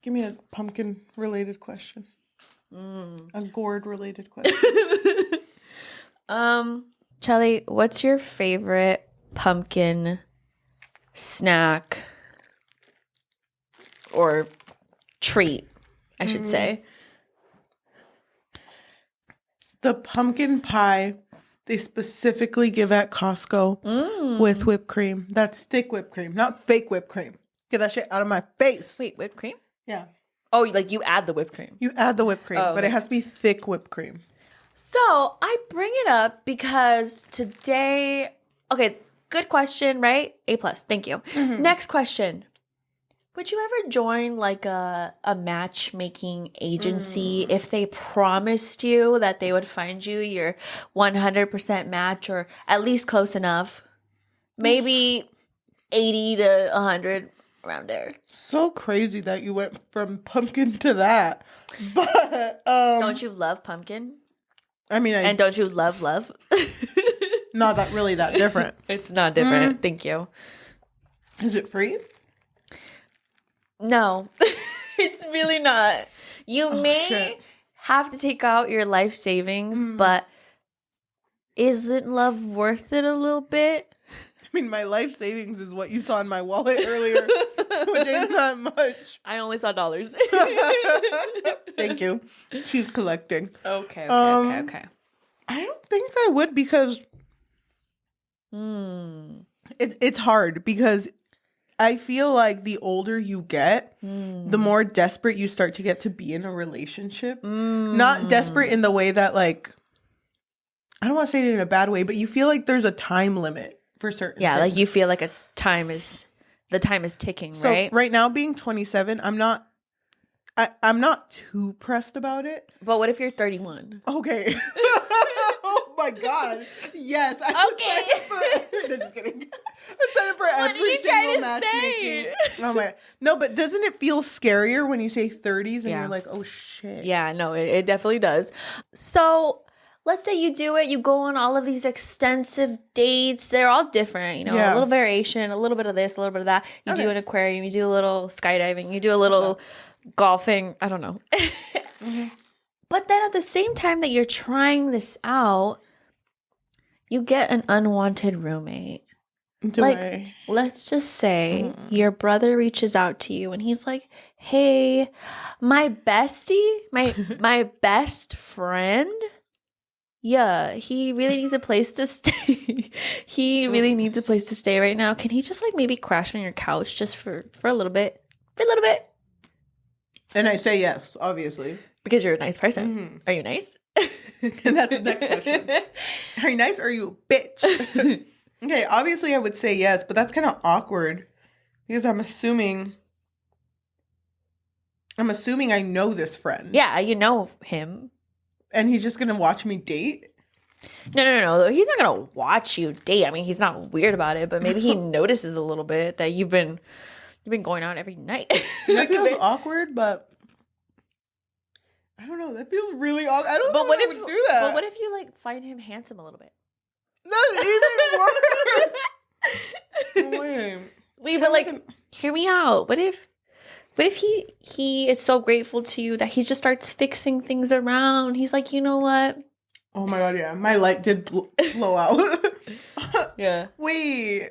Give me a pumpkin-related question. A gourd-related question. Charlie, what's your favorite pumpkin snack or treat, I should say? The pumpkin pie they specifically give at Costco with whipped cream. That's thick whipped cream, not fake whipped cream. Get that shit out of my face. Wait, whipped cream? Yeah. Oh, like you add the whipped cream. You add the whipped cream, but it has to be thick whipped cream. So I bring it up because today, okay, good question, right? A+, thank you. Next question. Would you ever join like a matchmaking agency if they promised you that they would find you your 100% match or at least close enough? Maybe 80 to 100 around there. So crazy that you went from pumpkin to that. But Don't you love pumpkin? I mean, And don't you love? not that really that different. It's not different. Thank you. Is it free? No, it's really not. You may have to take out your life savings, but isn't love worth it a little bit? I mean, my life savings is what you saw in my wallet earlier, which ain't that much. I only saw dollars. Thank you. She's collecting. Okay. I don't think I would because it's hard because I feel like the older you get, the more desperate you start to get to be in a relationship. Not desperate in the way that like, I don't want to say it in a bad way, but you feel like there's a time limit for certain things. Like you feel like the time is ticking, so right? Right now being 27, I'm not too pressed about it. But what if you're 31? Okay. Oh my God. Yes. I'm just kidding. I'm excited for every single matchmaking. Oh my God. No, but doesn't it feel scarier when you say 30s and you're like, oh shit. Yeah, no, it definitely does. So let's say you do it, you go on all of these extensive dates. They're all different, a little variation, a little bit of this, a little bit of that. You do an aquarium, you do a little skydiving, you do a little golfing. I don't know. But then at the same time that you're trying this out, you get an unwanted roommate. Let's just say your brother reaches out to you and he's like, hey, my bestie, my best friend, yeah, he really needs a place to stay. He really needs a place to stay right now. Can he just like maybe crash on your couch just for a little bit? For a little bit. And I say yes, obviously. Because you're a nice person. Are you nice? And that's the next question. Are you nice or are you a bitch? Okay, obviously I would say yes, but that's kind of awkward because I'm assuming I know this friend. Yeah, you know him. And he's just going to watch me date? No. He's not going to watch you date. I mean, he's not weird about it, but maybe he notices a little bit that you've been going out every night. That feels awkward, but I don't know. That feels really awkward. I don't know if I would do that. But what if you like find him handsome a little bit? That's even worse. Wait, but like, hear me out. What if he is so grateful to you that he just starts fixing things around? He's like, you know what? Oh my God, yeah. My light did blow out. Yeah. Wait.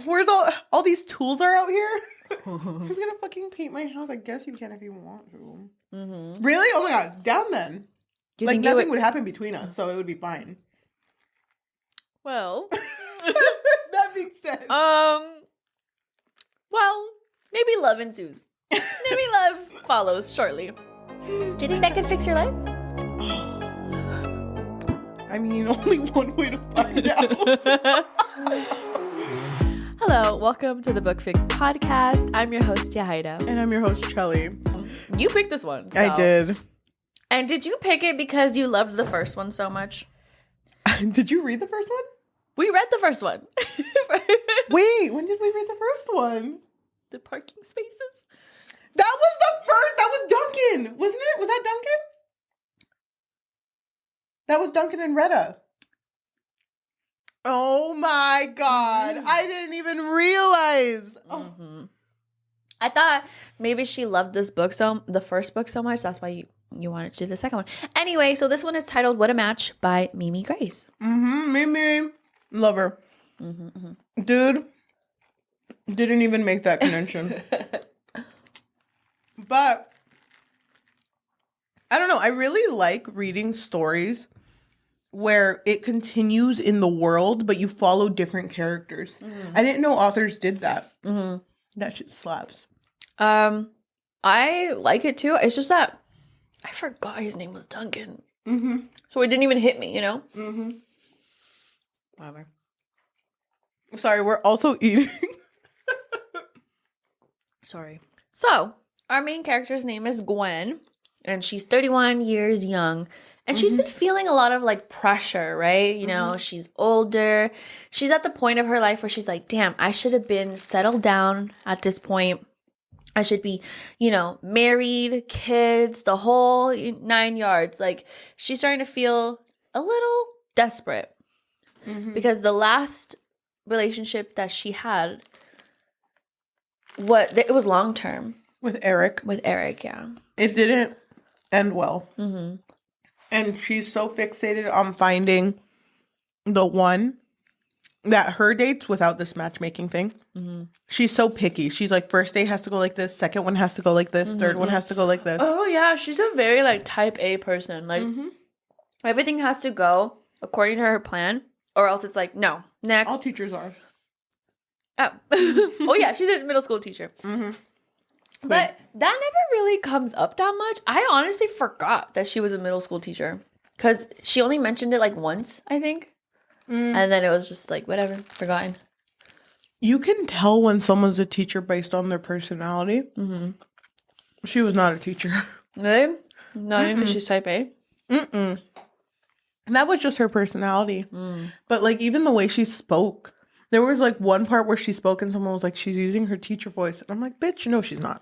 Where's all these tools are out here? Who's gonna fucking paint my house? I guess you can if you want to. Really? Oh my God. Down then. Nothing would happen between us, so it would be fine. Well. That makes sense. Well, maybe love ensues. Maybe love follows shortly. Do you think that could fix your life? I mean, only one way to find out. Hello, welcome to the Book Fix podcast. I'm your host, Yahaira. And I'm your host, Chelly. You picked this one. So. I did. And did you pick it because you loved the first one so much? Did you read the first one? We read the first one. Wait, when did we read the first one? The parking spaces? That was the first. That was Duncan, wasn't it? Was that Duncan? That was Duncan and Retta. Oh my God. I didn't even realize. Oh. I thought maybe she loved this book the first book so much. That's why you wanted to do the second one. Anyway, so this one is titled What a Match by Mimi Grace. Mimi. Love her. Dude, didn't even make that connection. But, I don't know. I really like reading stories where it continues in the world, but you follow different characters. I didn't know authors did that. That shit slaps. I like it too. It's just that I forgot his name was Duncan. So it didn't even hit me, you know? Whatever. Sorry, we're also eating. Sorry. So, our main character's name is Gwen, and she's 31 years young. And she's been feeling a lot of like pressure, right? You know, she's older. She's at the point of her life where she's like, damn, I should have been settled down at this point. I should be, you know, married, kids, the whole 9 yards. Like, she's starting to feel a little desperate because the last relationship that she had, it was long term. With Eric. Yeah. It didn't end well. And she's so fixated on finding the one that her dates without this matchmaking thing. She's so picky. She's like, first date has to go like this. Second one has to go like this. Third one has to go like this. Oh, yeah. She's a very, like, type A person. Like, everything has to go according to her plan, or else it's like, no, next. All teachers are. Oh, yeah. She's a middle school teacher. But that never really comes up that much. I honestly forgot that she was a middle school teacher because she only mentioned it like once, I think. And then it was just like, whatever, forgotten. You can tell when someone's a teacher based on their personality. She was not a teacher. Really? Not even because she's type A? And that was just her personality. But like even the way she spoke. There was like one part where she spoke and someone was like, she's using her teacher voice. And I'm like, bitch, no, she's not.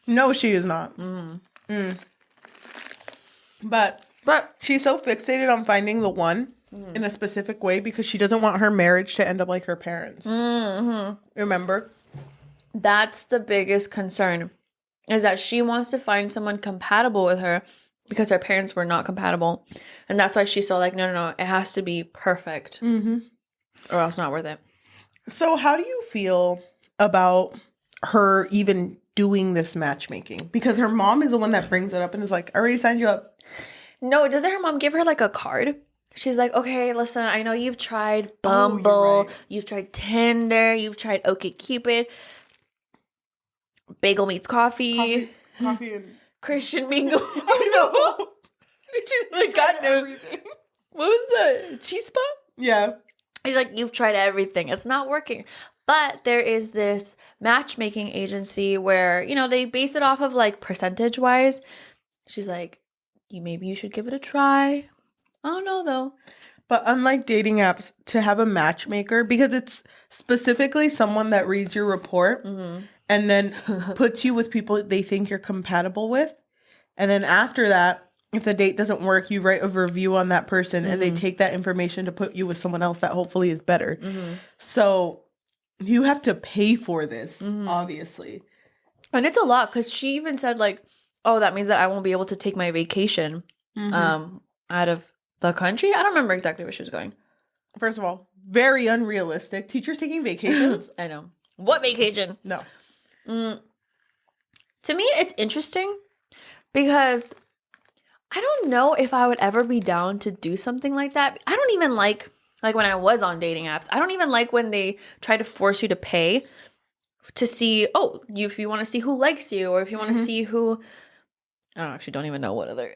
No, she is not. But she's so fixated on finding the one in a specific way because she doesn't want her marriage to end up like her parents. Remember? That's the biggest concern, is that she wants to find someone compatible with her because her parents were not compatible. And that's why she's so like, no, it has to be perfect. Or else not worth it. So how do you feel about her even doing this matchmaking? Because her mom is the one that brings it up and is like, I already signed you up. No, doesn't her mom give her like a card? She's like, okay, listen, I know you've tried Bumble, you've tried Tinder, you've tried OkCupid, Bagel Meets Coffee and Christian Mingle. I know. She's like, God knows. Everything. What was the Chispa? Yeah. He's like, you've tried everything. It's not working. But there is this matchmaking agency where, you know, they base it off of like percentage wise. She's like, maybe you should give it a try. I don't know though. But unlike dating apps, to have a matchmaker, because it's specifically someone that reads your report and then puts you with people they think you're compatible with. And then after that, if the date doesn't work, you write a review on that person and they take that information to put you with someone else that hopefully is better. So you have to pay for this, obviously. And it's a lot because she even said like, oh, that means that I won't be able to take my vacation out of the country. I don't remember exactly where she was going. First of all, very unrealistic. Teachers taking vacations? I know. What vacation? No. To me, it's interesting because I don't know if I would ever be down to do something like that. I don't even like when I was on dating apps, I don't even like when they try to force you to pay to see, if you want to see who likes you or if you want to see who, I don't even know what other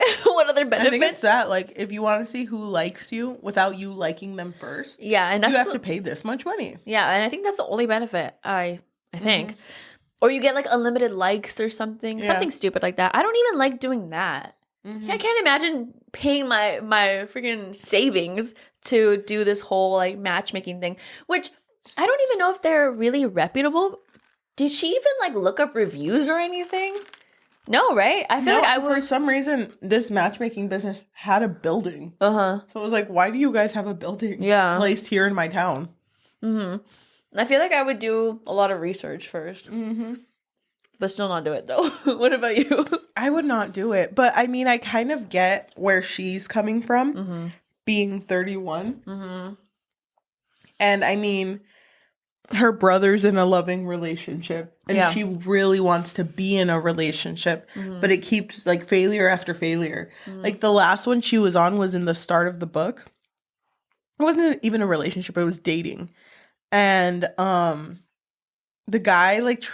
benefits. I think it's that, like, if you want to see who likes you without you liking them first, and that's you have to pay this much money. Yeah, and I think that's the only benefit, I think. Or you get, like, unlimited likes or something stupid like that. I don't even like doing that. I can't imagine paying my freaking savings to do this whole, like, matchmaking thing, which I don't even know if they're really reputable. Did she even, like, look up reviews or anything? No, right? I feel like for some reason, this matchmaking business had a building. So it was like, why do you guys have a building placed here in my town? I feel like I would do a lot of research first. But still not do it, though. What about you? I would not do it. But, I mean, I kind of get where she's coming from, being 31. And, I mean, her brother's in a loving relationship. And she really wants to be in a relationship. But it keeps, like, failure after failure. Like, the last one she was on was in the start of the book. It wasn't even a relationship. It was dating. And, the guy, like,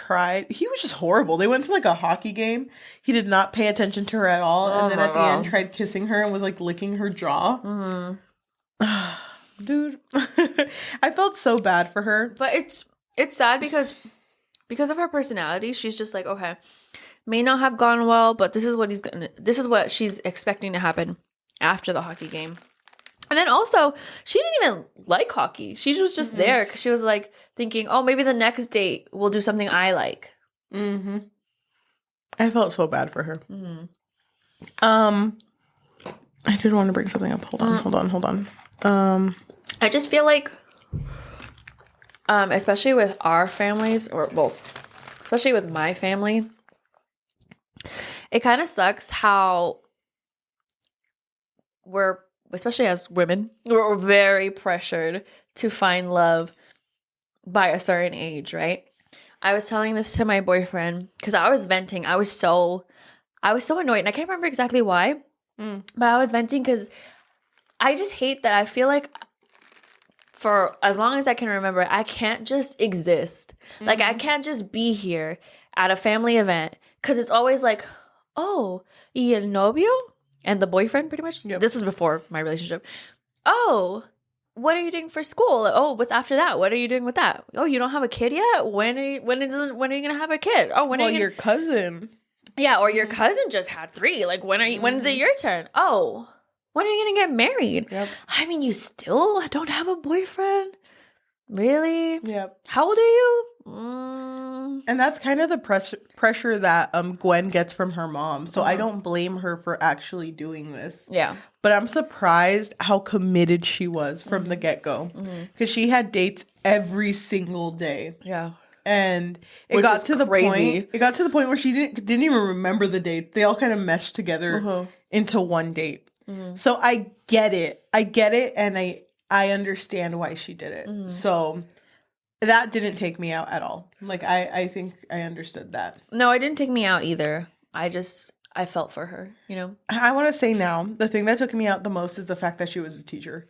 he was just horrible. They went to, like, a hockey game. He did not pay attention to her at all. And then at the end tried kissing her and was, like, licking her jaw. Dude. I felt so bad for her. But it's sad because of her personality. She's just like, okay, may not have gone well, but this is what she's expecting to happen after the hockey game. And then also, she didn't even like hockey. She was just there because she was like thinking, oh, maybe the next date we'll do something I like. I felt so bad for her. I did want to bring something up. Hold on. I just feel like, especially with our families, especially with my family, it kind of sucks how especially as women, we're very pressured to find love by a certain age, right? I was telling this to my boyfriend because I was venting. I was so annoyed, and I can't remember exactly why, but I was venting because I just hate that. I feel like for as long as I can remember, I can't just exist. Like, I can't just be here at a family event because it's always like, oh, ¿y el novio? And the boyfriend, pretty much. Yep. This is before my relationship. Oh, what are you doing for school? Oh, what's after that? What are you doing with that? Oh, you don't have a kid yet? When are you gonna have a kid? Oh, your cousin. Yeah, or your cousin just had 3. Like, when's it your turn? Oh, when are you gonna get married? Yep. I mean, you still don't have a boyfriend? Really? Yep. How old are you? And that's kind of the pressure that Gwen gets from her mom. So I don't blame her for actually doing this. Yeah. But I'm surprised how committed she was from the get-go. Because she had dates every single day. Yeah. And it got to the point where she didn't even remember the date. They all kind of meshed together into one date. So I get it. And I understand why she did it. So that didn't take me out at all. Like, I think I understood that. No, it didn't take me out either. I felt for her, you know? I want to say now, the thing that took me out the most is the fact that she was a teacher.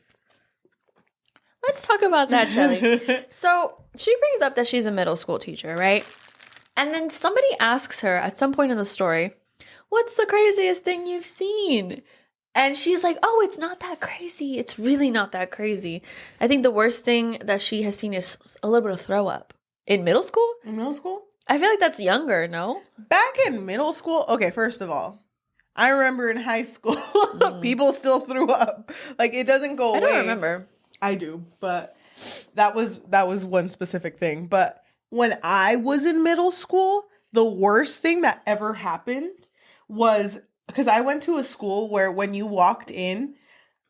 Let's talk about that, Shelly. So she brings up that she's a middle school teacher, right? And then somebody asks her at some point in the story, what's the craziest thing you've seen? And she's like, oh, it's not that crazy. It's really not that crazy. I think the worst thing that she has seen is a little bit of throw up. In middle school? In middle school? I feel like that's younger, no? Back in middle school? Okay, first of all, I remember in high school, people still threw up. Like, it doesn't go away. I don't remember. I do, but that was one specific thing. But when I was in middle school, the worst thing that ever happened was... Because I went to a school where when you walked in,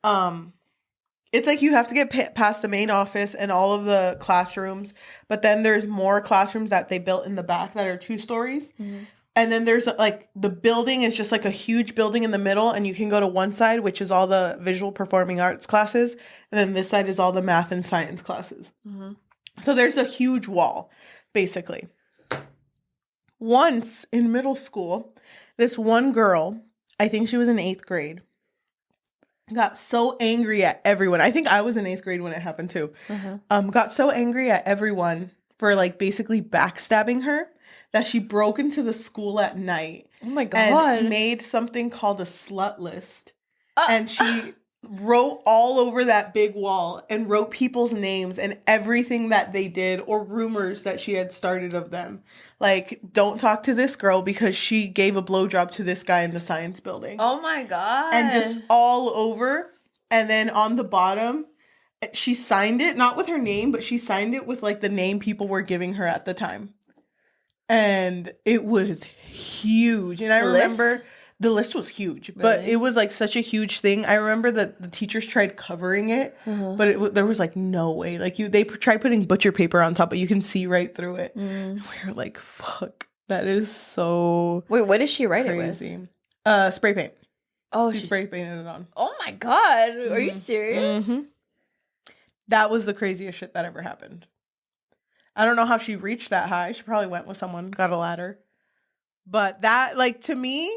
it's like you have to get past the main office and all of the classrooms. But then there's more classrooms that they built in the back that are 2 stories. And then there's like the building is just like a huge building in the middle. And you can go to one side, which is all the visual performing arts classes. And then this side is all the math and science classes. So there's a huge wall, basically. Once in middle school, this one girl, I think she was in 8th grade, got so angry at everyone. I think I was in 8th grade when it happened too. Got so angry at everyone for like basically backstabbing her that she broke into the school at night. Oh my God. And made something called a slut list. And she wrote all over that big wall and wrote people's names and everything that they did or rumors that she had started of them. Like, don't talk to this girl because she gave a blowjob to this guy in the science building. Oh my God. And just all over. And then on the bottom, she signed it, not with her name, but she signed it with like the name people were giving her at the time. And it was huge. And I remember... The list was huge, but it was like such a huge thing. I remember that the teachers tried covering it, but there was like no way. Like they tried putting butcher paper on top, but you can see right through it. And we were like, fuck. That is so Wait, what did she write crazy. it with? Spray paint. Oh, she spray painted it on. Oh my God. Are you serious? That was the craziest shit that ever happened. I don't know how she reached that high. She probably went with someone, got a ladder. But that, like, to me,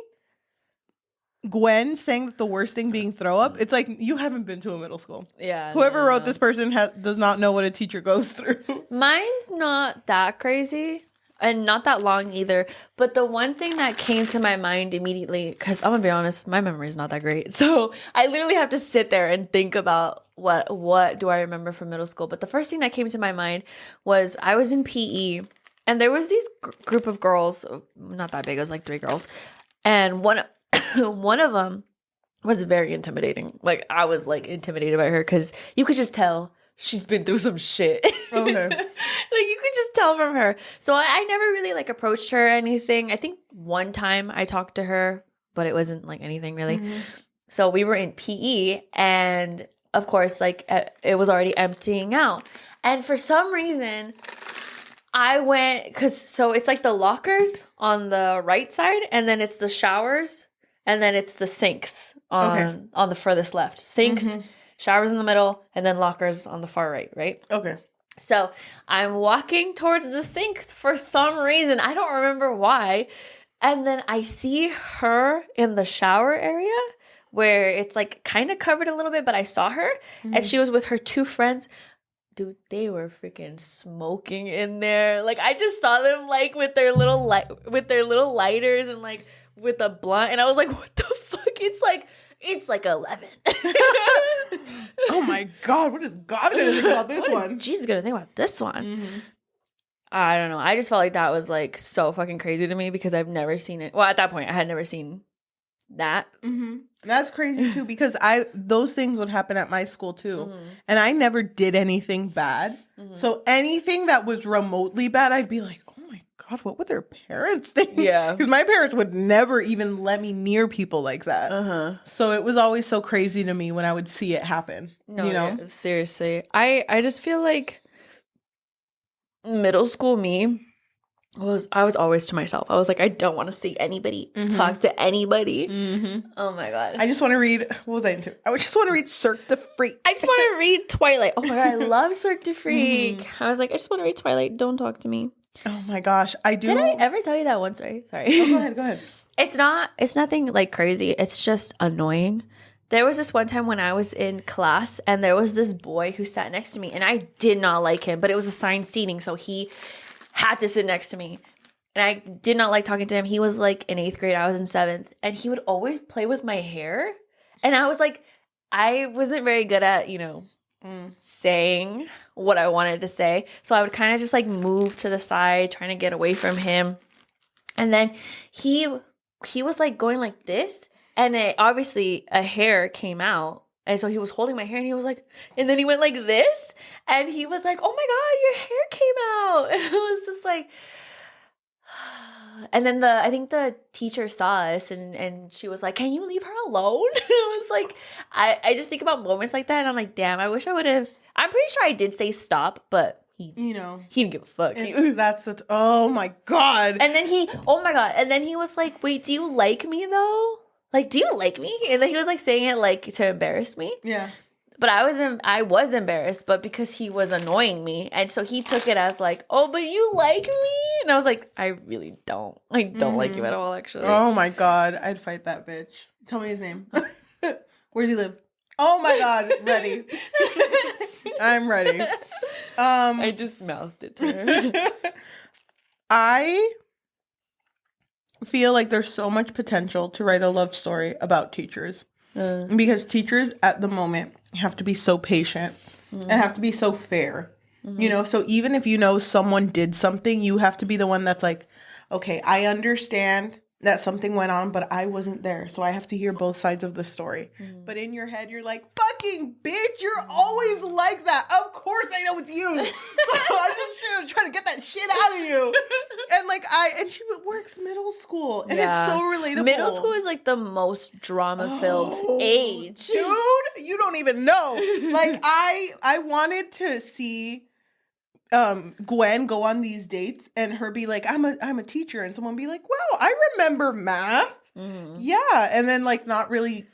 Gwen saying that the worst thing being throw up, it's like, you haven't been to a middle school. Yeah. Whoever wrote this person does not know what a teacher goes through. Mine's not that crazy. And not that long either. But the one thing that came to my mind immediately, because I'm going to be honest, my memory is not that great. So I literally have to sit there and think about what do I remember from middle school. But the first thing that came to my mind was I was in PE. And there was these group of girls, not that big, it was like 3 girls. And one of them was very intimidating. Like, I was like intimidated by her because you could just tell she's been through some shit. Okay. Like, you could just tell from her. So I never really like approached her or anything. I think one time I talked to her, but it wasn't like anything really. So we were in PE, and of course, like, it was already emptying out. And for some reason, I went, so it's like the lockers on the right side, and then it's the showers, and then it's the sinks on the furthest left. Sinks, showers in the middle, and then lockers on the far right? Okay. So I'm walking towards the sinks for some reason. I don't remember why. And then I see her in the shower area where it's like kind of covered a little bit, but I saw her and she was with her 2 friends. Dude, they were freaking smoking in there. Like, I just saw them like with their little lighters and like with a blunt, and I was like, what the fuck? It's like 11. Oh my God, what is God gonna think about this one? What is Jesus gonna think about this one? I don't know. I just felt like that was like so fucking crazy to me because I've never seen it. Well, at that point, I had never seen that. That's crazy too, because those things would happen at my school too, and I never did anything bad. So anything that was remotely bad, I'd be like, oh my God, what would their parents think? Yeah, because my parents would never even let me near people like that. So it was always so crazy to me when I would see it happen. No, you know, yeah, seriously, I just feel like middle school me I was always to myself. I was like, I don't want to see anybody, talk to anybody. Oh my God. I just want to read, what was I into? I just want to read Cirque du Freak. I just want to read Twilight. Oh my God, I love Cirque du Freak. I was like, I just want to read Twilight. Don't talk to me. Oh my gosh, I do. Did I ever tell you that one story? Sorry. Oh, go ahead. It's nothing like crazy. It's just annoying. There was this one time when I was in class and there was this boy who sat next to me and I did not like him, but it was assigned seating. So he had to sit next to me. And I did not like talking to him. He was like in 8th grade. I was in 7th. And he would always play with my hair. And I was like, I wasn't very good at, saying what I wanted to say. So I would kind of just like move to the side, trying to get away from him. And then he was like going like this. And obviously a hair came out. And so he was holding my hair and he was like, and then he went like this. And he was like, oh my God, your hair came out. And I was just like, and then I think the teacher saw us and she was like, can you leave her alone? I was like, I just think about moments like that and I'm like, damn, I wish I would have. I'm pretty sure I did say stop, but he didn't give a fuck. Oh my God. And then and then he was like, wait, do you like me though? Like, do you like me? And then he was like saying it like to embarrass me. Yeah. But I was embarrassed, but because he was annoying me. And so he took it as like, oh, but you like me? And I was like, I really don't. I don't like you at all, actually. Oh my God. I'd fight that bitch. Tell me his name. Where's he live? Oh my God. Ready. I'm ready. I just mouthed it to her. I feel like there's so much potential to write a love story about teachers. Because teachers at the moment have to be so patient and have to be so fair, so even if someone did something, you have to be the one that's like, okay, I understand that something went on, but I wasn't there, so I have to hear both sides of the story. But in your head, you're like, fucking bitch, you're always like that. Of course I know it's you. I'm just trying to get that shit out of you. And she works middle school, and it's so relatable. Middle school is like the most drama-filled age. Dude, you don't even know. Like, I wanted to see Gwen go on these dates and her be like, I'm a teacher, and someone be like, wow, I remember math. Yeah, and then like not really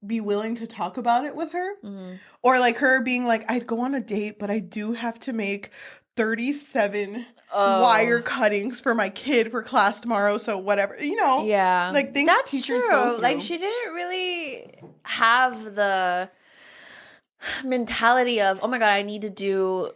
be willing to talk about it with her. Or like her being like, I'd go on a date, but I do have to make 37 wire cuttings for my kid for class tomorrow, so whatever, Yeah, like things that's teachers true. go through. Like she didn't really have the mentality of, oh my god, I need to do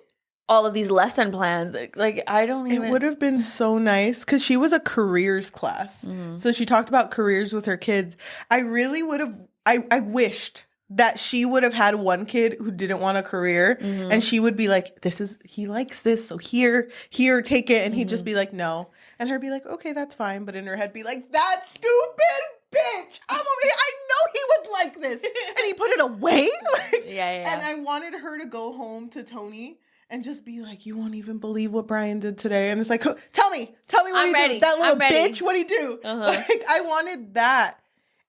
all of these lesson plans. Like I don't even. It would have been so nice because she was a careers class, so she talked about careers with her kids. I really would have. I wished that she would have had one kid who didn't want a career, and she would be like, he likes this, so here, take it, and he'd just be like, no, and her be like, okay, that's fine, but in her head be like, that stupid bitch, I'm over here, I know he would like this, and he put it away. Yeah. And I wanted her to go home to Tony and just be like, you won't even believe what Brian did today. And it's like, tell me what he did. That little bitch, what he do? Like, I wanted that.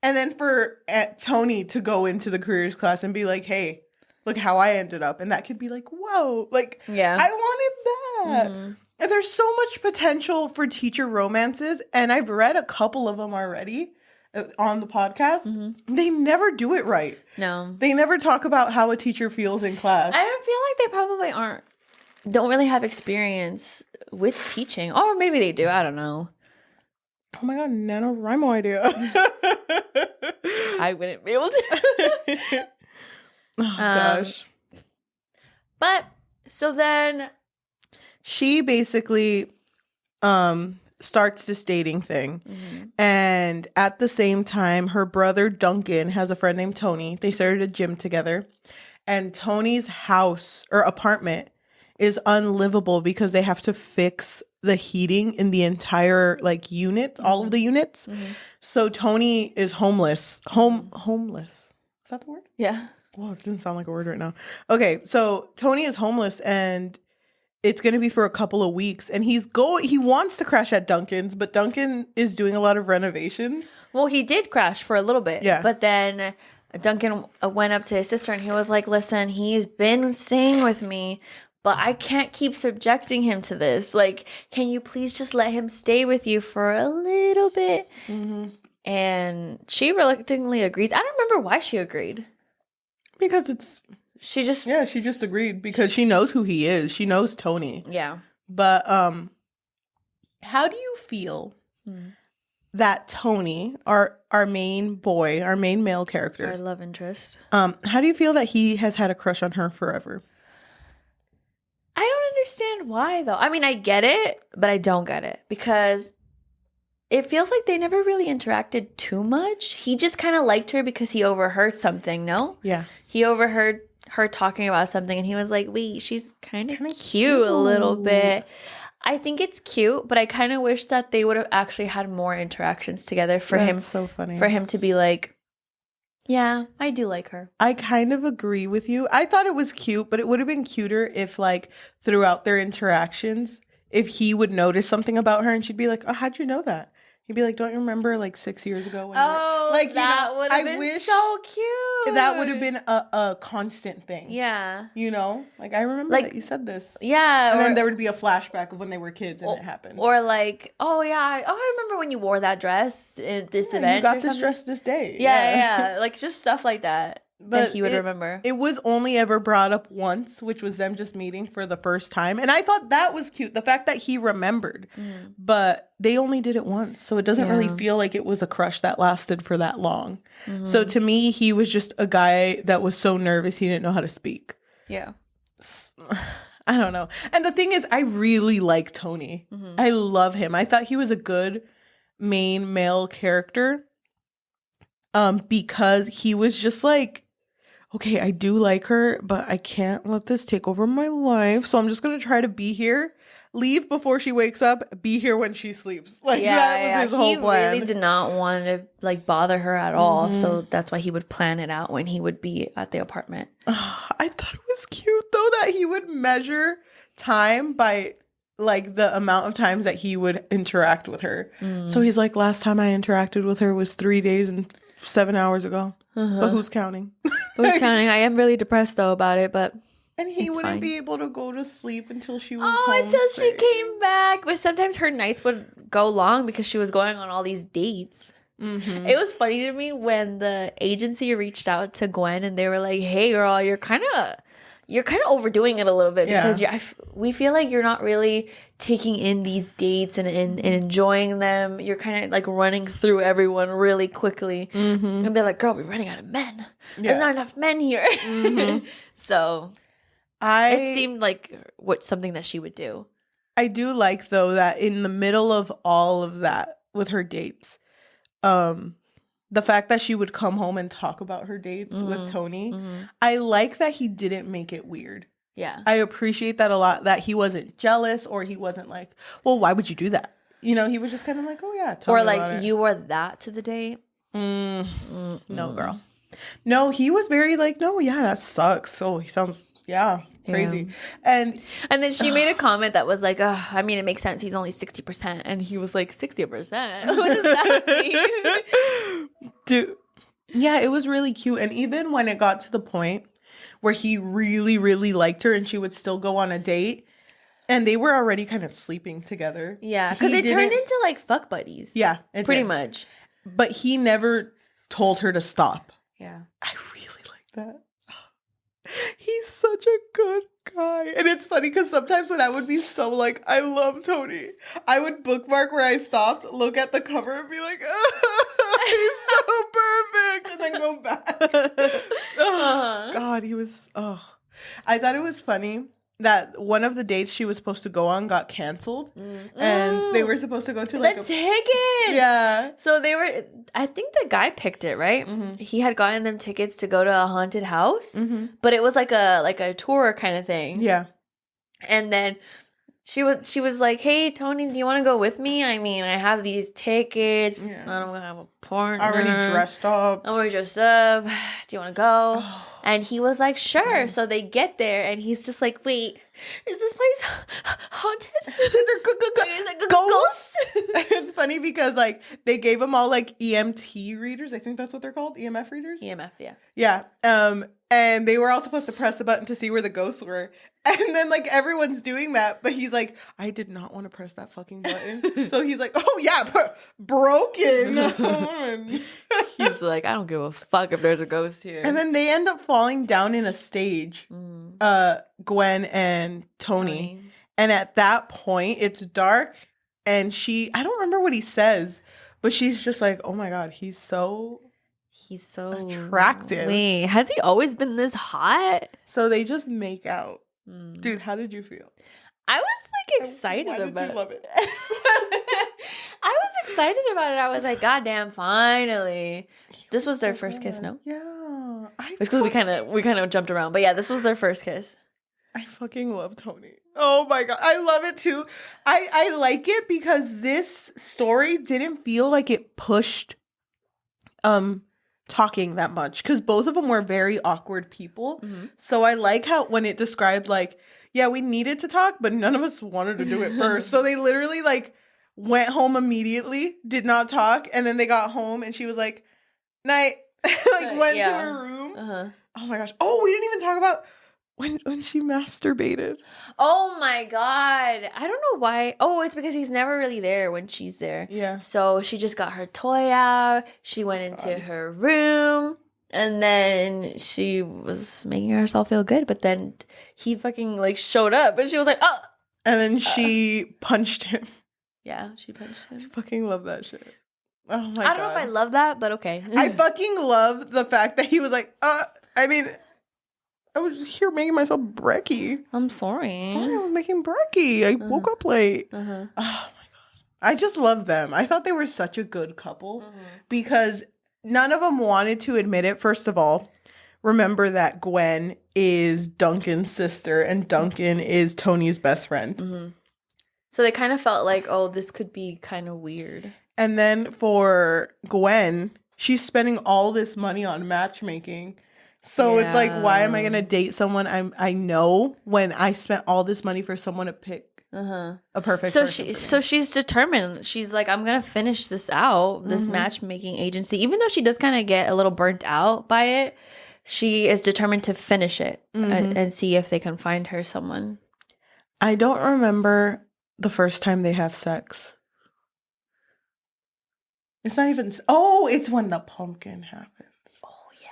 And then for Tony to go into the careers class and be like, hey, look how I ended up. And that could be like, whoa. Like, yeah. I wanted that. And there's so much potential for teacher romances. And I've read a couple of them already on the podcast. They never do it right. No. They never talk about how a teacher feels in class. I don't feel like they probably don't really have experience with teaching. Or maybe they do. I don't know. Oh my god, NaNoWriMo idea. I wouldn't be able to. Oh gosh. But so then she basically starts this dating thing. And at the same time, her brother Duncan has a friend named Tony. They started a gym together. And Tony's house or apartment is unlivable because they have to fix the heating in the entire like unit, all of the units. So Tony is homeless. Homeless. Is that the word? Yeah. Well, it doesn't sound like a word right now. Okay, so Tony is homeless and it's going to be for a couple of weeks, and he wants to crash at Duncan's, but Duncan is doing a lot of renovations. Well, he did crash for a little bit. Yeah. But then Duncan went up to his sister and he was like, listen, he's been staying with me, but I can't keep subjecting him to this. Like, can you please just let him stay with you for a little bit? And she reluctantly agrees. I don't remember why she agreed. Because she just agreed because she knows who he is. She knows Tony. Yeah. But how do you feel that Tony, our main boy, our main male character, our love interest, how do you feel that he has had a crush on her forever? I don't understand why, though. I mean, I get it, but I don't get it because it feels like they never really interacted too much. He just kind of liked her because he overheard something, no? Yeah. He overheard her talking about something and he was like, wait, she's kind of cute a little bit. I think it's cute, but I kind of wish that they would have actually had more interactions together for him. That's so funny. For him to be like, yeah, I do like her. I kind of agree with you. I thought it was cute, but it would have been cuter if like throughout their interactions, if he would notice something about her and she'd be like, oh, how'd you know that? He'd be like, don't you remember like 6 years ago? When like, that would have been so cute. That would have been a constant thing. Yeah. You know? Like, I remember that you said this. Yeah. And then there would be a flashback of when they were kids and it happened. Or like, oh, yeah. I remember when you wore that dress at this event. You got this dress this day. Yeah. Like, just stuff like that. But he would remember. It was only ever brought up once, which was them just meeting for the first time. And I thought that was cute. The fact that he remembered. But they only did it once. So it doesn't really feel like it was a crush that lasted for that long. So to me, he was just a guy that was so nervous he didn't know how to speak. Yeah. I don't know. And the thing is, I really like Tony. I love him. I thought he was a good main male character. Because he was just like, okay, I do like her, but I can't let this take over my life. So I'm just going to try to be here, leave before she wakes up, be here when she sleeps. Like, that was his whole plan. He really did not want to, like, bother her at all. So that's why he would plan it out when he would be at the apartment. I thought it was cute, though, that he would measure time by, like, the amount of times that he would interact with her. So he's like, last time I interacted with her was 3 days and 7 hours ago. But who's counting? Who's counting? I am really depressed though about it, but And he wouldn't be able to go to sleep until she was home until safe. she came back. But sometimes her nights would go long because she was going on all these dates. Mm-hmm. It was funny to me when the agency reached out to Gwen and they were like, "Hey, girl, you're kind of overdoing it a little bit because we feel like you're not really taking in these dates and enjoying them. You're kind of like running through everyone really quickly." Mm-hmm. And they're like, "Girl, we're running out of men. There's not enough men here." Mm-hmm. So it seemed like something that she would do. I do like, though, that in the middle of all of that with her dates, the fact that she would come home and talk about her dates with Tony, I like that he didn't make it weird. Yeah. I appreciate that a lot, that he wasn't jealous or he wasn't like, well, why would you do that? You know, he was just kind of like, oh, yeah, tell me about it. You wore that to the date? No, girl. No, he was very like, no, yeah, that sucks. So he sounds... Yeah, crazy. And then she made a comment that was like, I mean, it makes sense. He's only 60%. And he was like, 60%? What does that mean? Dude. Yeah, it was really cute. And even when it got to the point where he really, really liked her and she would still go on a date and they were already kind of sleeping together. Yeah, because it turned into like fuck buddies. Yeah, pretty much. But he never told her to stop. Yeah. I really like that. He's such a good guy. And it's funny because sometimes when I would be so like, I love Tony, I would bookmark where I stopped, look at the cover and be like, he's so perfect. And then go back. God, he was, I thought it was funny that one of the dates she was supposed to go on got canceled. And they were supposed to go to like the ticket. Yeah. So they were, I think the guy picked it, right? Mm-hmm. He had gotten them tickets to go to a haunted house, but it was like a tour kind of thing. Yeah. And then she was like, "Hey, Tony, do you want to go with me? I mean, I have these tickets. Yeah. I don't have a partner. I'm already dressed up. Do you want to go?" And he was like, "Sure." So they get there, and he's just like, "Wait, is this place haunted? Is there ghosts?" It's funny because like they gave them all like EMT readers. I think that's what they're called, EMF readers. EMF, yeah. Yeah. And they were all supposed to press the button to see where the ghosts were. And then like everyone's doing that, but he's like, I did not want to press that fucking button. So he's like, oh yeah, broken. He's like, I don't give a fuck if there's a ghost here. And then they end up falling down in a stage, Gwen and Tony. And at that point, it's dark. And I don't remember what he says, but she's just like, oh my God, he's so attractive. Wait, has he always been this hot? So they just make out. Dude, how did you feel? I was like excited about it. Why did you love it? I was excited about it. I was like, God damn, finally. This was their first kiss, no? Yeah. It's because we kind of jumped around. But yeah, this was their first kiss. I fucking love Tony. Oh my God. I love it too. I like it because this story didn't feel like it pushed talking that much because both of them were very awkward people. So I like how when it described like, yeah, we needed to talk, but none of us wanted to do it first. So they literally like went home immediately, did not talk, and then they got home and she was like, night, like went to her room. Oh my gosh. Oh, we didn't even talk about when she masturbated. Oh my God. I don't know why. Oh, it's because he's never really there when she's there. Yeah. So she just got her toy out. She went into her room and then she was making herself feel good. But then he fucking like showed up and she was like, oh. And then she punched him. Yeah, she punched him. I fucking love that shit. Oh my God. I don't know if I love that, but okay. I fucking love the fact that he was like, I mean, I was here making myself brekkie. I'm sorry. I was making brekkie. I woke up late. Oh my God. I just love them. I thought they were such a good couple because none of them wanted to admit it. First of all, remember that Gwen is Duncan's sister and Duncan is Tony's best friend. So they kind of felt like, oh, this could be kind of weird. And then for Gwen, she's spending all this money on matchmaking. So it's like, why am I going to date someone I know when I spent all this money for someone to pick a perfect person? So she's determined. She's like, I'm going to finish this out, this matchmaking agency, even though she does kind of get a little burnt out by it she is determined to finish it and see if they can find her someone. I don't remember the first time they have sex. It's not even... Oh, it's when the pumpkin happens. Oh, yeah.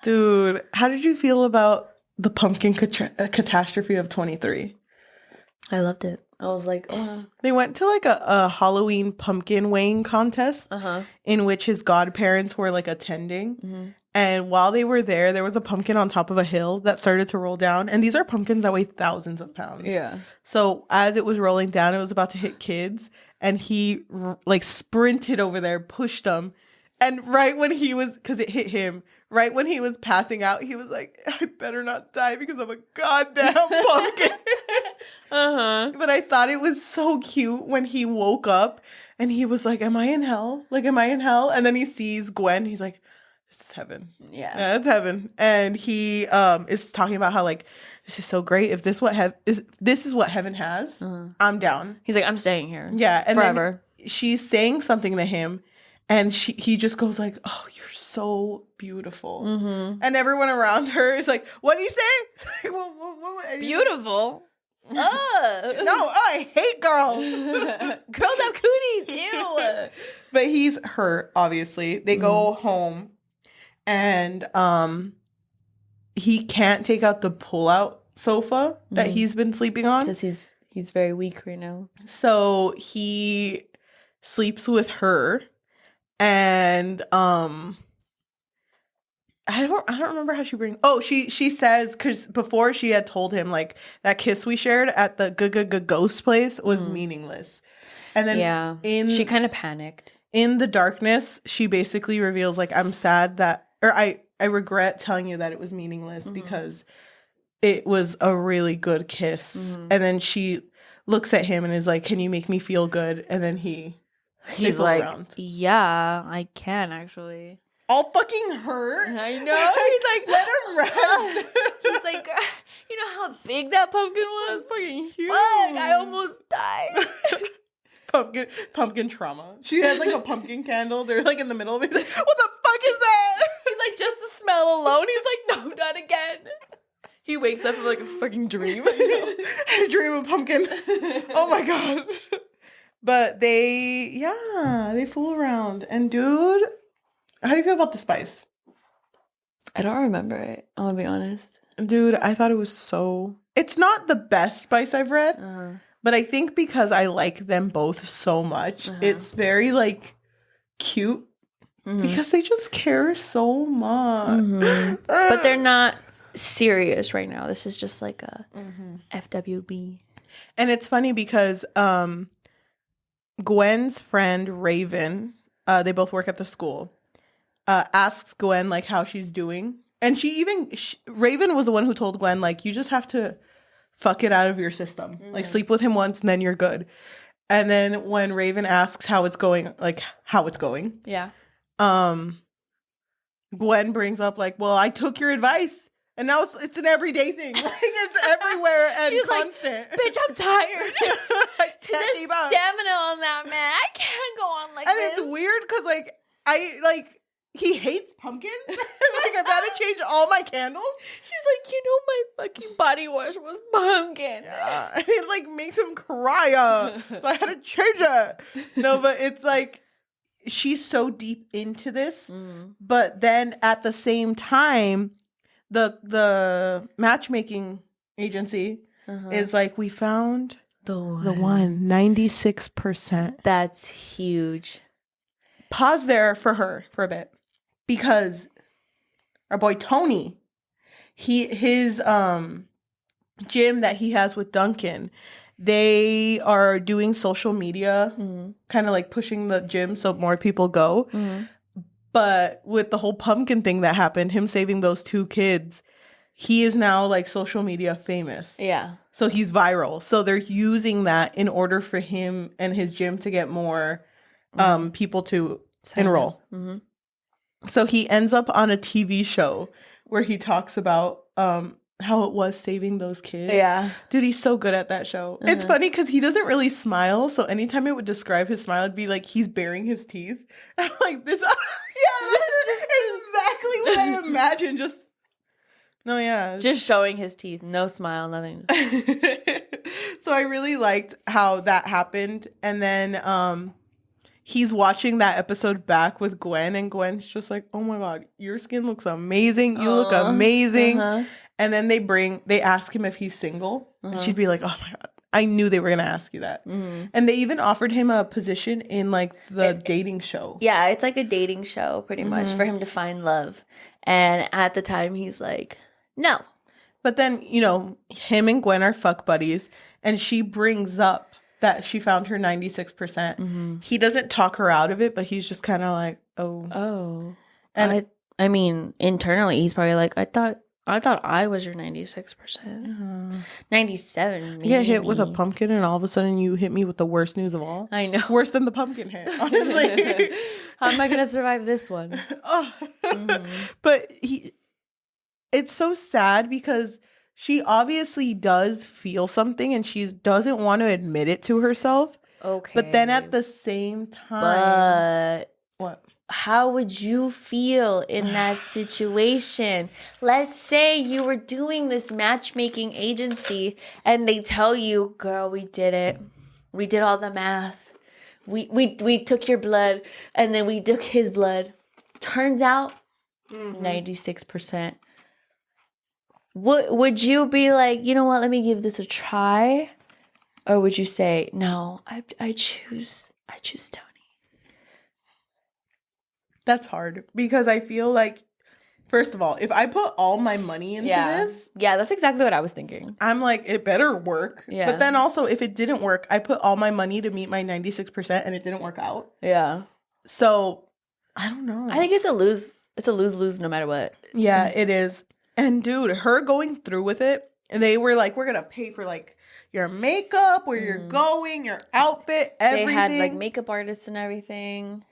Dude, how did you feel about the pumpkin catastrophe of 23? I loved it. I was like, oh. They went to like a Halloween pumpkin weighing contest in which his godparents were like attending. Mm-hmm. And while they were there was a pumpkin on top of a hill that started to roll down. And these are pumpkins that weigh thousands of pounds. Yeah. So as it was rolling down, it was about to hit kids. And he like sprinted over there, pushed them. And right when he was, because it hit him, right when he was passing out, he was like, I better not die because I'm a goddamn pumpkin. But I thought it was so cute when he woke up and he was like, am I in hell? Like, am I in hell? And then he sees Gwen. He's like, this is heaven. Yeah, it's heaven. And he is talking about how like, this is so great. If this is what heaven has, I'm down. He's like, I'm staying here. Yeah. And forever. Then she's saying something to him. And he just goes like, oh, you're so beautiful. Mm-hmm. And everyone around her is like, what did he say? what beautiful? No, I hate girls. Girls have cooties. Ew. But he's hurt, obviously. They go home and he can't take out the pull-out sofa that he's been sleeping on. Because he's very weak right now. So he sleeps with her. And I don't remember how she brings. Oh, she says, because before she had told him like that kiss we shared at the ghost place was meaningless. And then she kind of panicked. In the darkness, she basically reveals like, I'm sad that, or I regret telling you that it was meaningless because it was a really good kiss. And then she looks at him and is like, can you make me feel good? And then he's like, yeah, I can actually. All fucking hurt. I know. He's like, let him rest. He's like, you know how big that pumpkin was? That's fucking huge. Fuck, I almost died. Pumpkin trauma. She has like a pumpkin candle. They're like in the middle of it. He's like, what the fuck is that? He's like, just the smell alone. He's like, no, not again. He wakes up in like a fucking dream. I dream of pumpkin. Oh my god. But they fool around. And dude, how do you feel about the spice? I don't remember it. I'm gonna be honest. Dude, I thought it was so... It's not the best spice I've read, but I think because I like them both so much, it's very, like, cute because they just care so much. But they're not serious right now. This is just like a FWB. And it's funny because... Gwen's friend Raven, they both work at the school, asks Gwen like how she's doing, and Raven was the one who told Gwen like, you just have to fuck it out of your system, like sleep with him once and then you're good. And then when Raven asks how it's going, Gwen brings up like, well, I took your advice. And now it's an everyday thing. Like, it's everywhere and she's constant. Like, bitch, I'm tired. I can't keep up. Stamina on that, man. I can't go on like this. And it's weird because, he hates pumpkins. Like, I've had to change all my candles. She's like, my fucking body wash was pumpkin. Yeah. And it, makes him cry. So I had to change it. No, but it's, she's so deep into this. But then at the same time... The matchmaking agency is like, we found the one 96%. That's huge. Pause there for her for a bit, because our boy Tony, his gym that he has with Duncan, they are doing social media, kind of pushing the gym so more people go. But with the whole pumpkin thing that happened, him saving those 2 kids, he is now social media famous. Yeah. So he's viral. So they're using that in order for him and his gym to get more people to enroll. So he ends up on a TV show where he talks about how it was saving those kids. Yeah. Dude, he's so good at that show. It's funny because he doesn't really smile. So anytime it would describe his smile, it'd be like he's baring his teeth. And I'm like, this... Yeah, that's exactly what I imagine. Just No, yeah. Just showing his teeth. No smile, nothing. So I really liked how that happened. And then he's watching that episode back with Gwen, and Gwen's just like, oh my God, your skin looks amazing. You look amazing. And then they ask him if he's single. And she'd be like, oh my God, I knew they were going to ask you that. And they even offered him a position in like the dating show. Yeah, it's like a dating show pretty much for him to find love. And at the time, he's like, no. But then, you know, him and Gwen are fuck buddies. And she brings up that she found her 96%. He doesn't talk her out of it, but he's just kind of like, oh. Oh. And I mean, internally, he's probably like, I thought I was your 96%. 97, maybe. You get hit with a pumpkin and all of a sudden you hit me with the worst news of all. I know. Worse than the pumpkin hit, honestly. How am I going to survive this one? But it's so sad because she obviously does feel something and she doesn't want to admit it to herself. Okay. But then at the same time. But what? How would you feel in that situation? Let's say you were doing this matchmaking agency and they tell you, girl, we did it. We did all the math. We took your blood and then we took his blood. Turns out 96%. Would you be like, you know what, let me give this a try? Or would you say, no, I choose Tony? That's hard because I feel like, first of all, if I put all my money into this. Yeah, that's exactly what I was thinking. I'm like, it better work. Yeah. But then also, if it didn't work, I put all my money to meet my 96% and it didn't work out. Yeah. So, I don't know. I think it's a lose-lose no matter what. Yeah, it is. And dude, her going through with it, and they were like, we're going to pay for like your makeup, where you're going, your outfit, everything. They had like makeup artists and everything.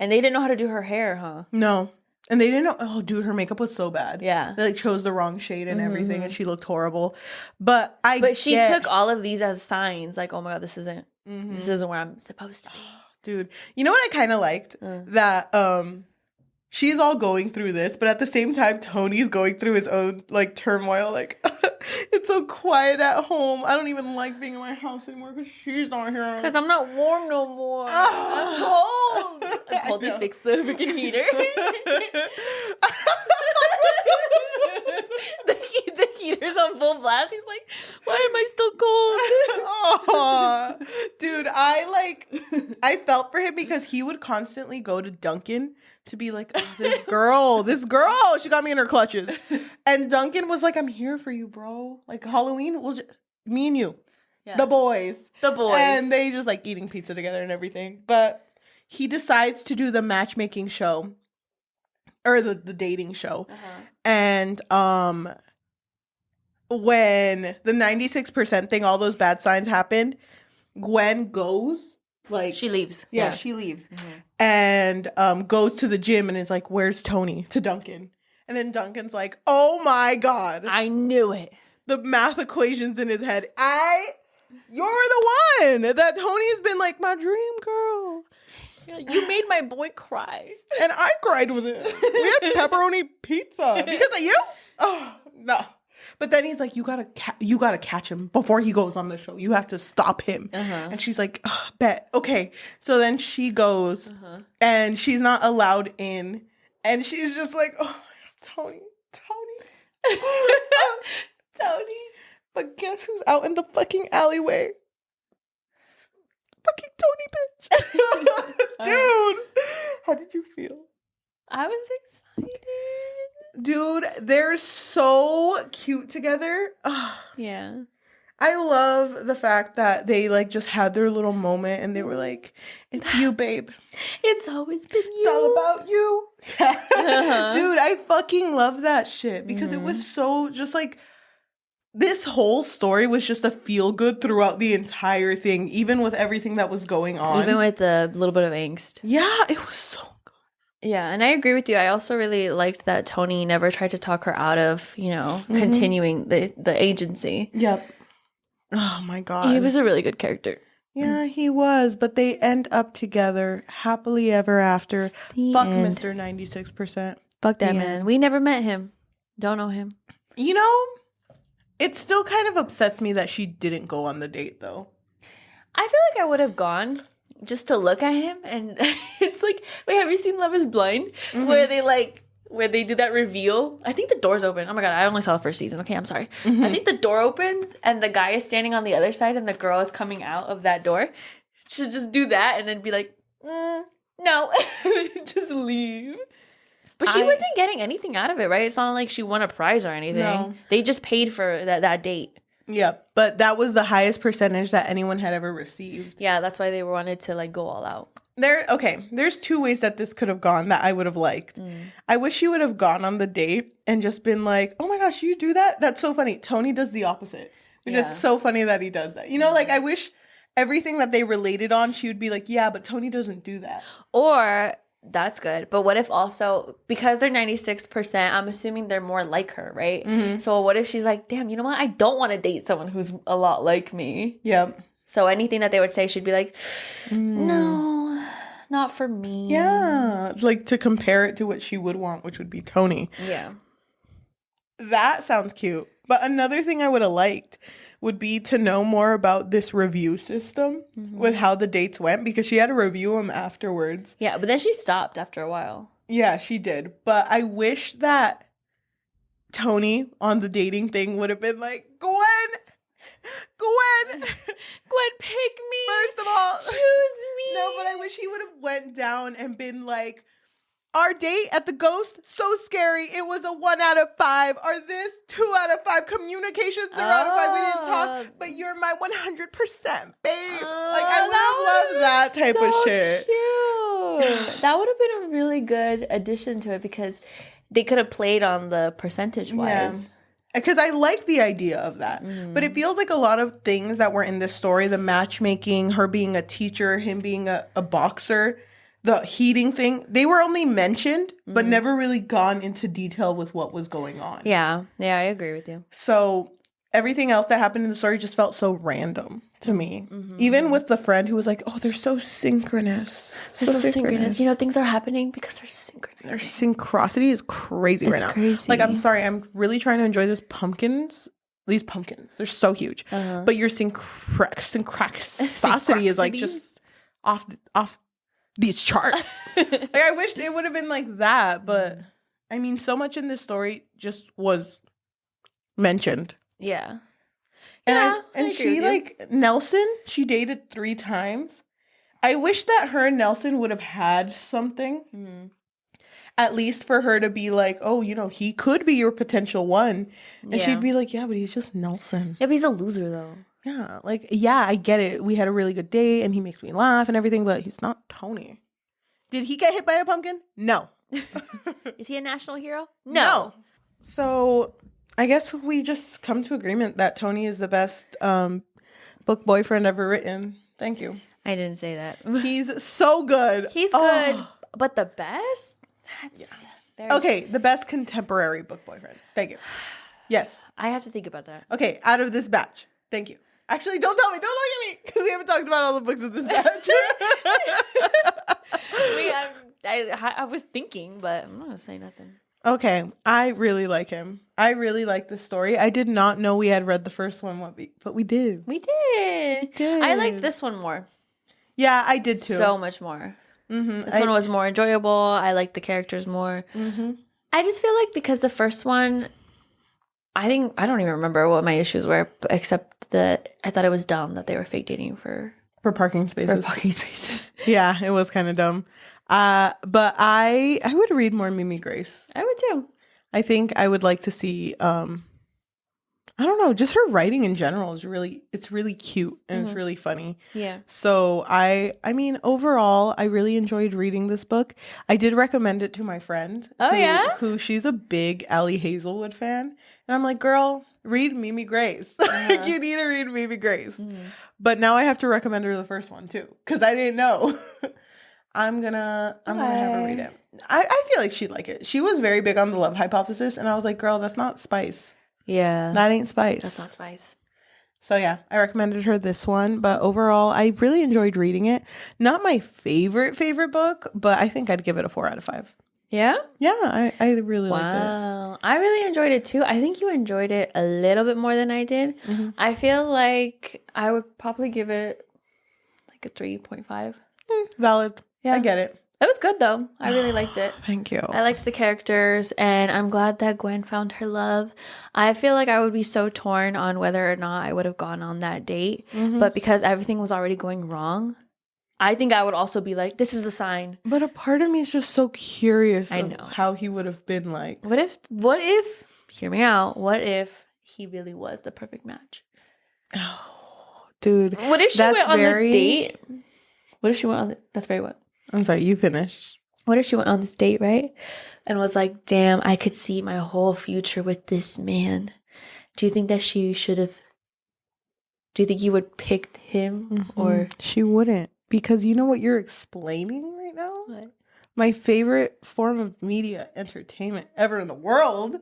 And they didn't know how to do her hair, huh? No. And they didn't know. Oh, dude, her makeup was so bad. Yeah. They like chose the wrong shade and everything, and she looked horrible. But she took all of these as signs, like, oh my God, this isn't where I'm supposed to be. Dude, you know what I kind of liked? That she's all going through this, but at the same time, Tony's going through his own like turmoil. Like, it's so quiet at home. I don't even like being in my house anymore because she's not here. Because I'm not warm no more. I'm cold. I'm cold to fix the freaking heater. the heater's on full blast. He's like, why am I still cold? Dude, I felt for him because he would constantly go to Duncan to be like, oh, this girl, she got me in her clutches. And Duncan was like, I'm here for you, bro. Like, Halloween was just me and you. Yeah. The boys. And they just like eating pizza together and everything. But he decides to do the matchmaking show. Or the dating show. And when the 96% thing, all those bad signs happened, Gwen goes. Like, she leaves. Yeah, she leaves. And goes to the gym and is like, where's Tony? To Duncan. And then Duncan's like, oh my God. I knew it. The math equations in his head. You're the one that Tony's been like, my dream girl. You made my boy cry. And I cried with him. We had pepperoni pizza. Because of you? Oh, no. But then he's like, you gotta catch him before he goes on the show. You have to stop him. And she's like, bet. Okay. So then she goes and she's not allowed in. And she's just like, oh, Tony. Tony. But guess who's out in the fucking alleyway? Fucking Tony, bitch. Dude. How did you feel? I was excited. Dude, they're so cute together. Yeah. I love the fact that they like just had their little moment and they were like, it's you, babe. It's always been you. It's all about you. Dude, I fucking love that shit because it was so just like, this whole story was just a feel good throughout the entire thing, even with everything that was going on. Even with the little bit of angst. Yeah, it was so good. Yeah, and I agree with you. I also really liked that Tony never tried to talk her out of, continuing the agency. Yep. Oh my God. He was a really good character. Yeah, he was. But they end up together happily ever after. Fuck Mr. 96%. Fuck that man. We never met him. Don't know him. You know, it still kind of upsets me that she didn't go on the date, though. I feel like I would have gone just to look at him, and it's like, wait, have you seen Love is Blind? Mm-hmm. Where they do that reveal? I think the door's open. Oh my god, I only saw the first season. Okay, I'm sorry. Mm-hmm. I think the door opens, and the guy is standing on the other side, and the girl is coming out of that door. Should just do that, and then be like, no. Just leave. But she wasn't getting anything out of it, right? It's not like she won a prize or anything. No. They just paid for that date. Yeah, but that was the highest percentage that anyone had ever received. Yeah, that's why they wanted to like go all out. There's two ways that this could have gone that I would have liked. I wish she would have gone on the date and just been like, oh my gosh, you do that? That's so funny. Tony does the opposite, which is so funny that he does that. You know, like I wish everything that they related on, she would be like, yeah, but Tony doesn't do that. Or... That's good. But what if also, because they're 96%, I'm assuming they're more like her, right? Mm-hmm. So what if she's like, damn, you know what? I don't want to date someone who's a lot like me. Yep. So anything that they would say, she'd be like, no, not for me. Yeah. Like to compare it to what she would want, which would be Tony. Yeah. That sounds cute. But another thing I would have liked would be to know more about this review system with how the dates went, because she had to review them afterwards. Yeah, but then she stopped after a while. Yeah, she did. But I wish that Tony on the dating thing would have been like, Gwen, pick me. First of all, choose me. No, but I wish he would have went down and been like, our date at the Ghost, so scary. It was a 1 out of 5. Or this 2 out of 5. Communication 0 out of 5. We didn't talk, but you're my 100%, babe. Like I would have loved that type of shit. Cute. That would have been a really good addition to it, because they could have played on the percentage wise. Yeah. Because I like the idea of that. But it feels like a lot of things that were in this story, the matchmaking, her being a teacher, him being a boxer, the heating thing, they were only mentioned, but never really gone into detail with what was going on. Yeah, I agree with you. So everything else that happened in the story just felt so random to me. Even with the friend who was like, oh, they're so synchronous. They're so synchronous. You know, things are happening because they're synchronous. Their synchronicity is crazy right now. Crazy. Like, I'm sorry, I'm really trying to enjoy these pumpkins. They're so huge. But your synchronicity is like just off these charts. Like, I wish it would have been like that, but I mean, so much in this story just was mentioned. Yeah. And she, like, Nelson, she dated 3 times. I wish that her and Nelson would have had something, at least for her to be like, oh, you know, he could be your potential one. And she'd be like, yeah, but he's just Nelson. Yeah, but he's a loser, though. Yeah, like, yeah, I get it. We had a really good date and he makes me laugh and everything, but he's not Tony. Did he get hit by a pumpkin? No. Is he a national hero? No. So I guess we just come to agreement that Tony is the best book boyfriend ever written. Thank you. I didn't say that. He's so good. He's good, but the best? That's very... Okay, the best contemporary book boyfriend. Thank you. Yes. I have to think about that. Okay, out of this batch. Thank you. Actually, don't tell me. Don't look at me, because we haven't talked about all the books in this batch. I was thinking, but I'm not going to say nothing. Okay, I really like him. I really like this story. I did not know we had read the first one, but we did. We did. I like this one more. Yeah, I did too. So much more. This one was more enjoyable. I liked the characters more. I just feel like because the first one, I don't even remember what my issues were, except that I thought it was dumb that they were fake dating for parking spaces. For parking spaces. Yeah, it was kind of dumb. But I would read more Mimi Grace. I would too. I think I would like to see I don't know, just her writing in general is really cute and it's really funny. Yeah. So I mean, overall, I really enjoyed reading this book. I did recommend it to my friend. Oh, who she's a big Allie Hazelwood fan. And I'm like, girl, read Mimi Grace. You need to read Mimi Grace. But now I have to recommend her the first one too, because I didn't know. I'm gonna have her read it. I feel like she'd like it. She was very big on the love hypothesis, and I was like, girl, that's not spice. Yeah. That ain't spice. That's not spice. So yeah, I recommended her this one, but overall, I really enjoyed reading it. Not my favorite book, but I think I'd give it a 4 out of 5. Yeah? Yeah, I really liked it. Wow. I really enjoyed it too. I think you enjoyed it a little bit more than I did. Mm-hmm. I feel like I would probably give it like a 3.5. Valid. Yeah. I get it. It was good though. I really liked it. Thank you. I liked the characters, and I'm glad that Gwen found her love. I feel like I would be so torn on whether or not I would have gone on that date. Mm-hmm. But because everything was already going wrong, I think I would also be like, this is a sign. But a part of me is just so curious I of know. how he would have been like. What if, hear me out, what if he really was the perfect match? Oh, dude. What if she went on the date? What if she went on that's very what? I'm sorry, you finished. What if she went on this date, right? And was like, damn, I could see my whole future with this man. Do you think that she should have, do you think you would pick him or? She wouldn't. Because you know what you're explaining right now? What? My favorite form of media entertainment ever in the world.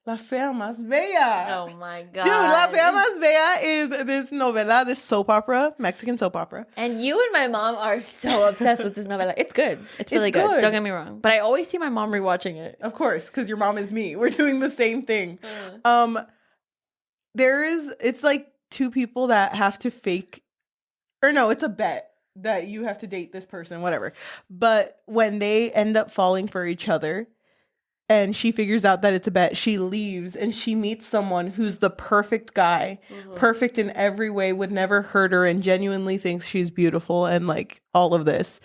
La Fea Más Bella. Oh my God. Dude, La Fea Más Bella is this novela, this soap opera, Mexican soap opera. And you and my mom are so obsessed with this novela. It's good. It's really good. Don't get me wrong. But I always see my mom rewatching it. Of course, because your mom is me. We're doing the same thing. It's like two people that have to fake, or no, it's a bet that you have to date this person, whatever. But when they end up falling for each other, and she figures out that it's a bet, she leaves and she meets someone who's the perfect guy, perfect in every way, would never hurt her and genuinely thinks she's beautiful and like all of this.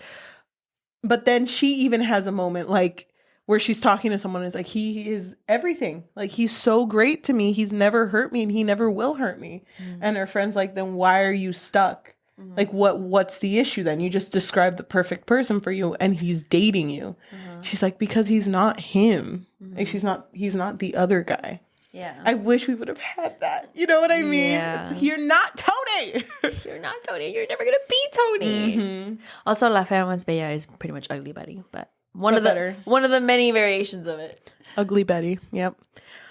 But then she even has a moment like where she's talking to someone and is like, he is everything. Like, he's so great to me. He's never hurt me and he never will hurt me. And her friend's like, then why are you stuck? Like, what's the issue then? You just described the perfect person for you and he's dating you. She's like, because he's not him. Like, he's not the other guy. Yeah. I wish we would have had that. You know what I mean? Yeah. You're not Tony. You're not Tony. You're never gonna be Tony. Also, La Fea Más Bella is pretty much Ugly Betty, but one of the many variations of it. Ugly Betty. Yep.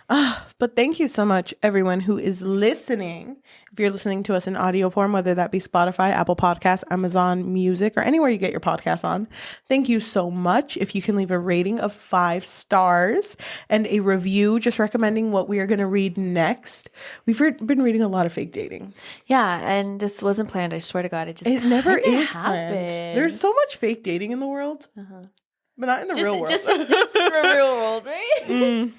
But thank you so much, everyone who is listening. If you're listening to us in audio form, whether that be Spotify, Apple Podcasts, Amazon Music, or anywhere you get your podcasts on, thank you so much. If you can leave a rating of 5 stars and a review just recommending what we are going to read next. We've been reading a lot of fake dating. Yeah, and this wasn't planned. I swear to God, it never is happened. Planned. There's so much fake dating in the world, but not in the real world. Just in the real world, right?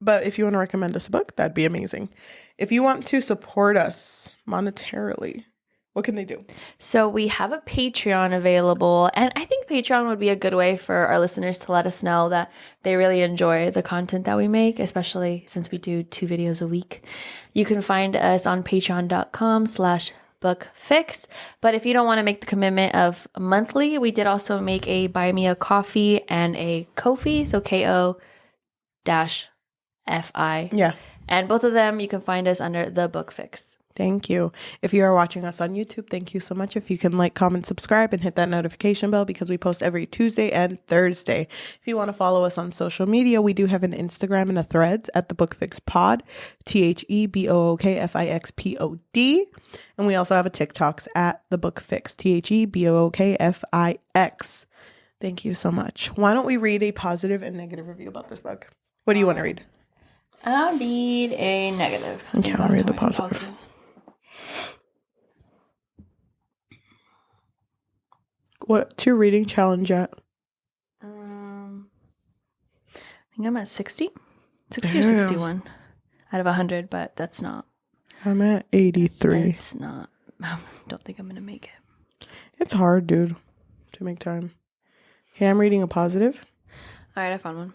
But if you want to recommend us a book, that'd be amazing. If you want to support us monetarily, what can they do? So we have a Patreon available, and I think Patreon would be a good way for our listeners to let us know that they really enjoy the content that we make, especially since we do 2 videos a week. You can find us on patreon.com/bookfix. But if you don't want to make the commitment of monthly, we did also make a Buy Me a Coffee and a Ko-fi, so KO-FI. Yeah. And both of them, you can find us under The Book Fix. Thank you. If you are watching us on YouTube, thank you so much. If you can like, comment, subscribe, and hit that notification bell because we post every Tuesday and Thursday. If you want to follow us on social media, we do have an Instagram and a Threads at The Book Fix Pod, THEBOOKFIXPOD. And we also have a TikToks at The Book Fix, THEBOOKFIX. Thank you so much. Why don't we read a positive and negative review about this book? What do you want to read? I'll read a negative. Okay, I'll read the positive. What's your reading challenge at? I think I'm at 60. 60 or 61 out of 100, but that's not. I'm at 83. It's not. I don't think I'm going to make it. It's hard, dude, to make time. Okay, I'm reading a positive. All right, I found one.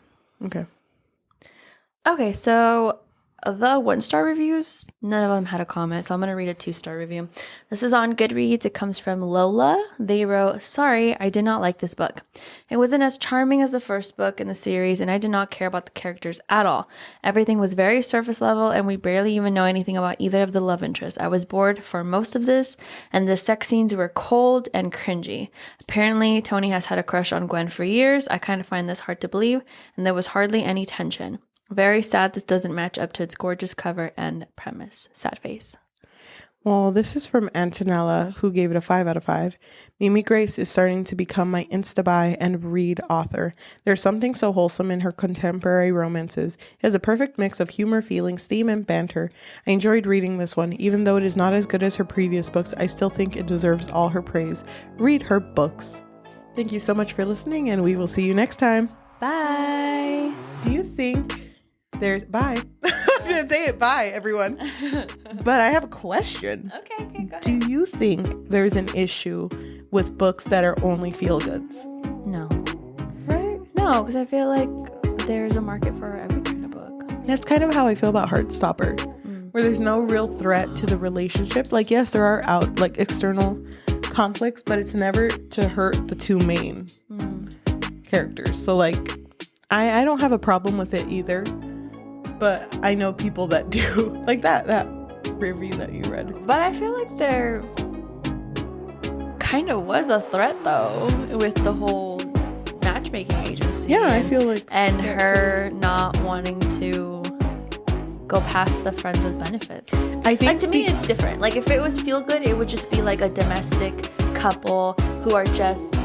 Okay, so the 1-star reviews, none of them had a comment, so I'm going to read a 2-star review. This is on Goodreads. It comes from Lola. They wrote, "Sorry, I did not like this book. It wasn't as charming as the first book in the series, and I did not care about the characters at all. Everything was very surface level, and we barely even know anything about either of the love interests. I was bored for most of this, and the sex scenes were cold and cringy. Apparently, Tony has had a crush on Gwen for years. I kind of find this hard to believe, and there was hardly any tension. Very sad this doesn't match up to its gorgeous cover and premise. Sad face." Well, this is from Antonella, who gave it a 5 out of 5. Mimi Grace is starting to become my Insta-buy and read author. There's something so wholesome in her contemporary romances. It has a perfect mix of humor, feeling, steam, and banter. I enjoyed reading this one. Even though it is not as good as her previous books, I still think it deserves all her praise. Read her books. Thank you so much for listening, and we will see you next time. Bye. Do you think there's... Bye. I didn't say it. Bye, everyone. But I have a question. Okay, go ahead. Do you think there's an issue with books that are only feel-goods? No. Right? No, because I feel like there's a market for every kind of book. That's kind of how I feel about Heartstopper, where there's no real threat to the relationship. Like, yes, there are external conflicts, but it's never to hurt the two main characters. So, like, I don't have a problem with it either. But I know people that do. Like that review that you read. But I feel like there kind of was a threat, though, with the whole matchmaking agency. Yeah, I feel like... And her not wanting to go past the friends with benefits. I think... Like, to me, it's different. Like, if it was feel good, it would just be like a domestic couple who are just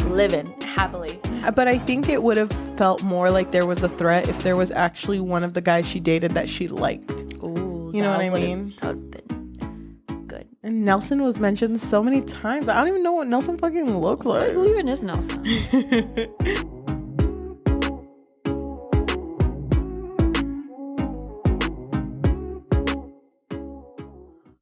living happily. But I think it would have felt more like there was a threat if there was actually one of the guys she dated that she liked. Ooh, you know what I mean? That would have been good. And Nelson was mentioned so many times. I don't even know what Nelson fucking looks like. Who even is Nelson?